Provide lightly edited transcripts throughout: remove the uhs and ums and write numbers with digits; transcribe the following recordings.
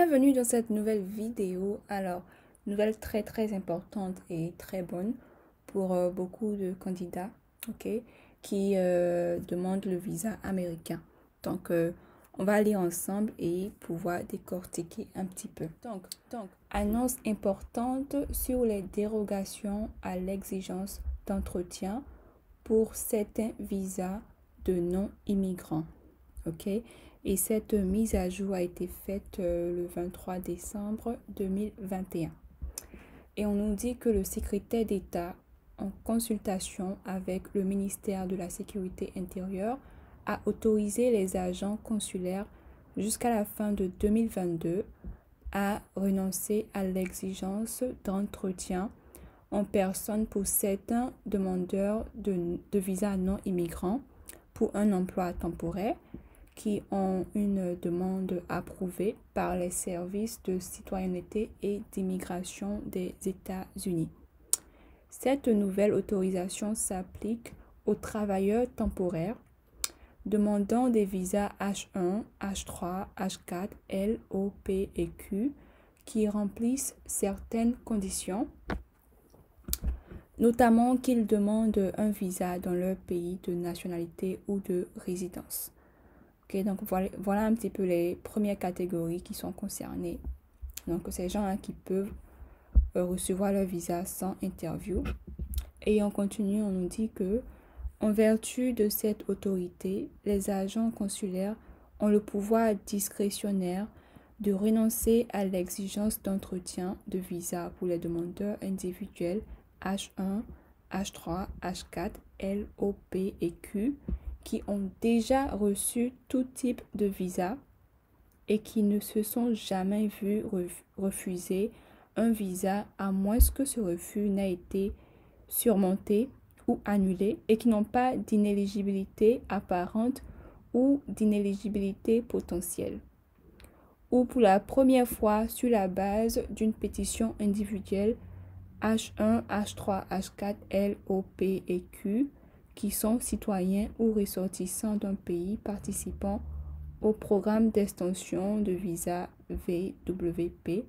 Bienvenue dans cette nouvelle vidéo. Alors, nouvelle très importante et très bonne pour beaucoup de candidats, ok, qui demandent le visa américain. Donc, on va aller ensemble et pouvoir décortiquer un petit peu. Donc, annonce importante sur les dérogations à l'exigence d'entretien pour certains visas de non-immigrants, ok. Et cette mise à jour a été faite le 23 décembre 2021. Et on nous dit que le secrétaire d'État, en consultation avec le ministère de la Sécurité intérieure, a autorisé les agents consulaires jusqu'à la fin de 2022 à renoncer à l'exigence d'entretien en personne pour certains demandeurs de visa non immigrants pour un emploi temporaire qui ont une demande approuvée par les services de citoyenneté et d'immigration des États-Unis. Cette nouvelle autorisation s'applique aux travailleurs temporaires demandant des visas H1, H3, H4, L, O, P et Q qui remplissent certaines conditions, notamment qu'ils demandent un visa dans leur pays de nationalité ou de résidence. Okay, donc voilà un petit peu les premières catégories qui sont concernées. Donc ces gens qui peuvent recevoir leur visa sans interview. Et on continue, on nous dit que en vertu de cette autorité, les agents consulaires ont le pouvoir discrétionnaire de renoncer à l'exigence d'entretien de visa pour les demandeurs individuels H1, H3, H4, L, O, P et Q qui ont déjà reçu tout type de visa et qui ne se sont jamais vus refuser un visa à moins que ce refus n'ait été surmonté ou annulé et qui n'ont pas d'inéligibilité apparente ou d'inéligibilité potentielle, ou pour la première fois sur la base d'une pétition individuelle H1, H3, H4, L, O, P et Q qui sont citoyens ou ressortissants d'un pays participant au programme d'extension de visa VWP,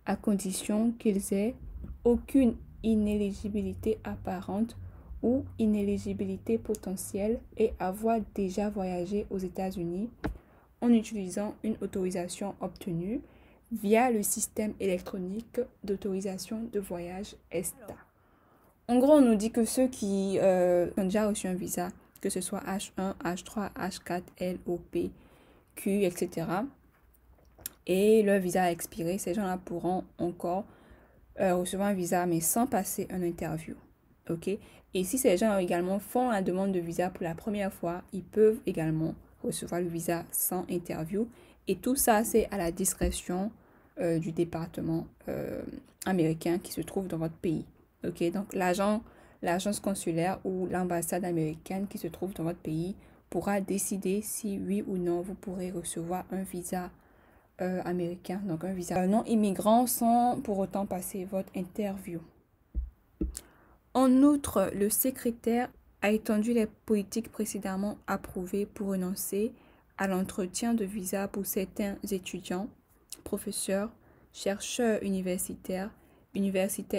à condition qu'ils aient aucune inéligibilité apparente ou inéligibilité potentielle et avoir déjà voyagé aux États-Unis en utilisant une autorisation obtenue via le système électronique d'autorisation de voyage ESTA. En gros, on nous dit que ceux qui ont déjà reçu un visa, que ce soit H1, H3, H4, L, O, P, Q, etc., et leur visa a expiré, ces gens-là pourront encore recevoir un visa, mais sans passer une interview. Ok? Et si ces gens également font la demande de visa pour la première fois, ils peuvent également recevoir le visa sans interview. Et tout ça, c'est à la discrétion du département américain qui se trouve dans votre pays. Ok, donc l'agence consulaire ou l'ambassade américaine qui se trouve dans votre pays pourra décider si oui ou non vous pourrez recevoir un visa américain, donc un visa non immigrant sans pour autant passer votre interview. En outre, le secrétaire a étendu les politiques précédemment approuvées pour renoncer à l'entretien de visa pour certains étudiants, professeurs, chercheurs universitaires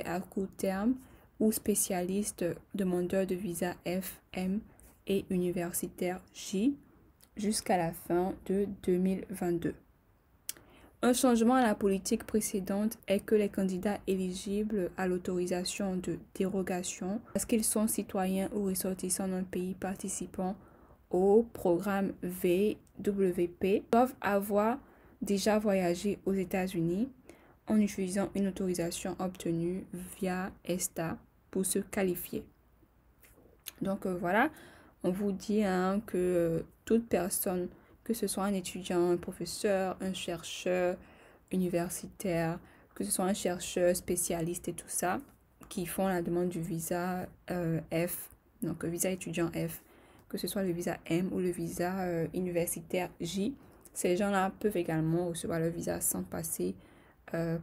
à court terme ou spécialistes demandeurs de visa F, M et universitaire J jusqu'à la fin de 2022. Un changement à la politique précédente est que les candidats éligibles à l'autorisation de dérogation, parce qu'ils sont citoyens ou ressortissants d'un pays participant au programme VWP, doivent avoir déjà voyagé aux États-Unis en utilisant une autorisation obtenue via ESTA pour se qualifier. Donc voilà, on vous dit que toute personne, que ce soit un étudiant, un professeur, un chercheur universitaire, que ce soit un chercheur spécialiste et tout ça, qui font la demande du visa F, donc visa étudiant F, que ce soit le visa M ou le visa universitaire J, ces gens-là peuvent également recevoir le visa sans passer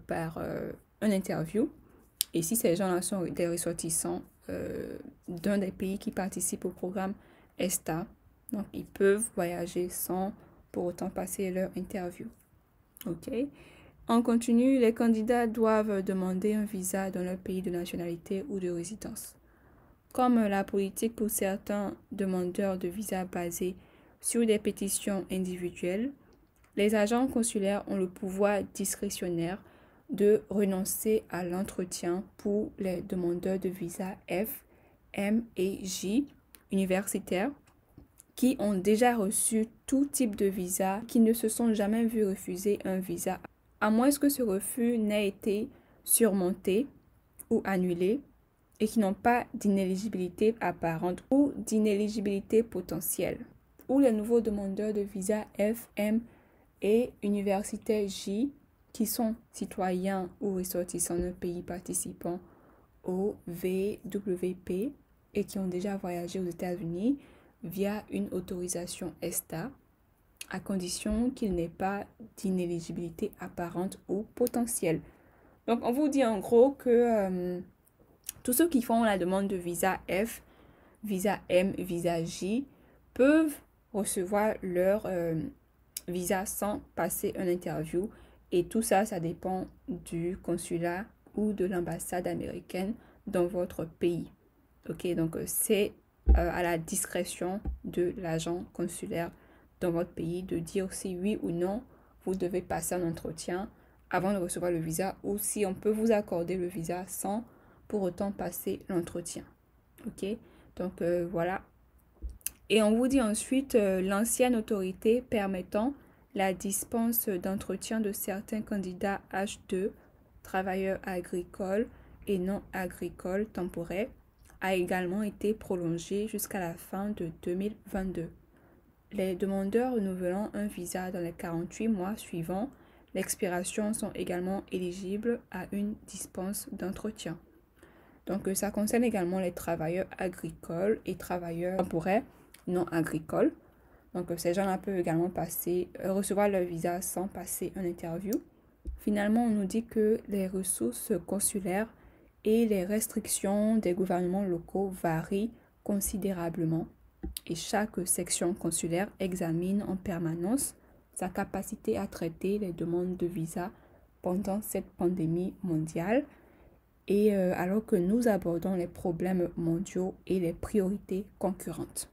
par une interview. Et si ces gens-là sont des ressortissants d'un des pays qui participent au programme ESTA, donc ils peuvent voyager sans pour autant passer leur interview. Ok. En continu, les candidats doivent demander un visa dans leur pays de nationalité ou de résidence. Comme la politique pour certains demandeurs de visa basée sur des pétitions individuelles, les agents consulaires ont le pouvoir discrétionnaire de renoncer à l'entretien pour les demandeurs de visa F, M et J universitaires qui ont déjà reçu tout type de visa, qui ne se sont jamais vus refuser un visa, à moins que ce refus n'ait été surmonté ou annulé, et qui n'ont pas d'inéligibilité apparente ou d'inéligibilité potentielle, ou les nouveaux demandeurs de visa F, M et universitaires J qui sont citoyens ou ressortissants d'un pays participant au VWP et qui ont déjà voyagé aux États-Unis via une autorisation ESTA, à condition qu'il n'ait pas d'inéligibilité apparente ou potentielle. Donc, on vous dit en gros que tous ceux qui font la demande de visa F, visa M, visa J peuvent recevoir leur visa sans passer une interview. Et tout ça, ça dépend du consulat ou de l'ambassade américaine dans votre pays. Ok, donc c'est à la discrétion de l'agent consulaire dans votre pays de dire si oui ou non vous devez passer un entretien avant de recevoir le visa ou si on peut vous accorder le visa sans pour autant passer l'entretien. Ok, donc voilà. Et on vous dit ensuite l'ancienne autorité permettant la dispense d'entretien de certains candidats H2, travailleurs agricoles et non agricoles temporaires, a également été prolongée jusqu'à la fin de 2022. Les demandeurs renouvelant un visa dans les 48 mois suivants l'expiration sont également éligibles à une dispense d'entretien. Donc, ça concerne également les travailleurs agricoles et travailleurs temporaires non agricoles. Donc, ces gens-là peuvent également recevoir leur visa sans passer une interview. Finalement, on nous dit que les ressources consulaires et les restrictions des gouvernements locaux varient considérablement et chaque section consulaire examine en permanence sa capacité à traiter les demandes de visa pendant cette pandémie mondiale et alors que nous abordons les problèmes mondiaux et les priorités concurrentes.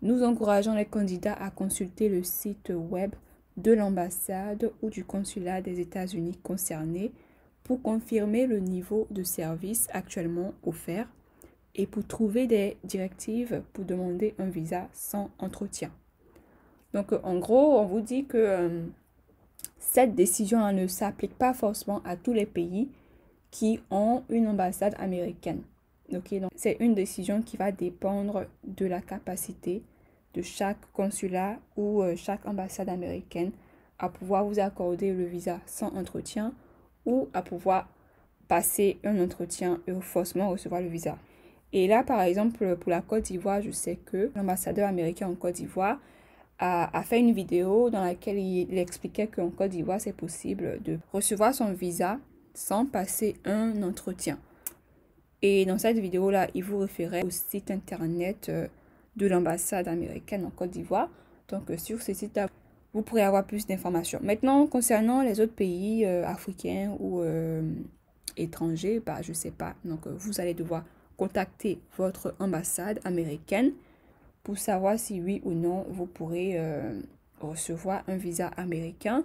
Nous encourageons les candidats à consulter le site web de l'ambassade ou du consulat des États-Unis concernés pour confirmer le niveau de service actuellement offert et pour trouver des directives pour demander un visa sans entretien. Donc, en gros, on vous dit que cette décision ne s'applique pas forcément à tous les pays qui ont une ambassade américaine. Okay, donc c'est une décision qui va dépendre de la capacité de chaque consulat ou chaque ambassade américaine à pouvoir vous accorder le visa sans entretien ou à pouvoir passer un entretien et forcément recevoir le visa. Et là, par exemple, pour la Côte d'Ivoire, je sais que l'ambassadeur américain en Côte d'Ivoire a fait une vidéo dans laquelle il expliquait qu'en Côte d'Ivoire, c'est possible de recevoir son visa sans passer un entretien. Et dans cette vidéo-là, il vous référait au site internet de l'ambassade américaine en Côte d'Ivoire. Donc, sur ce site-là, vous pourrez avoir plus d'informations. Maintenant, concernant les autres pays africains ou étrangers, bah, je ne sais pas. Donc, vous allez devoir contacter votre ambassade américaine pour savoir si oui ou non vous pourrez recevoir un visa américain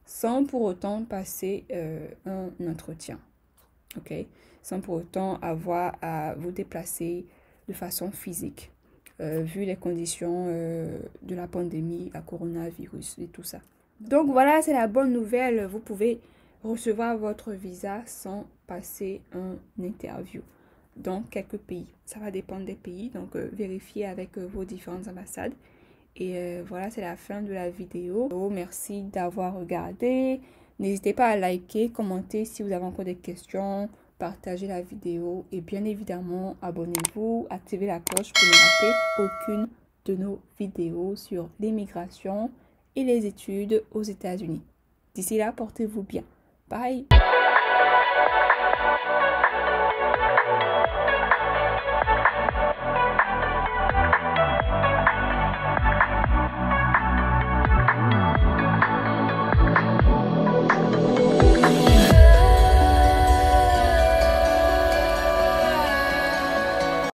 sans pour autant passer un entretien. Ok, sans pour autant avoir à vous déplacer de façon physique, vu les conditions de la pandémie, la coronavirus et tout ça. Donc voilà, c'est la bonne nouvelle. Vous pouvez recevoir votre visa sans passer une interview dans quelques pays. Ça va dépendre des pays, donc vérifiez avec vos différentes ambassades. Et voilà, c'est la fin de la vidéo. Merci d'avoir regardé. N'hésitez pas à liker, commenter si vous avez encore des questions, partagez la vidéo et bien évidemment, abonnez-vous, activez la cloche pour ne rater aucune de nos vidéos sur l'immigration et les études aux États-Unis. D'ici là, portez-vous bien. Bye!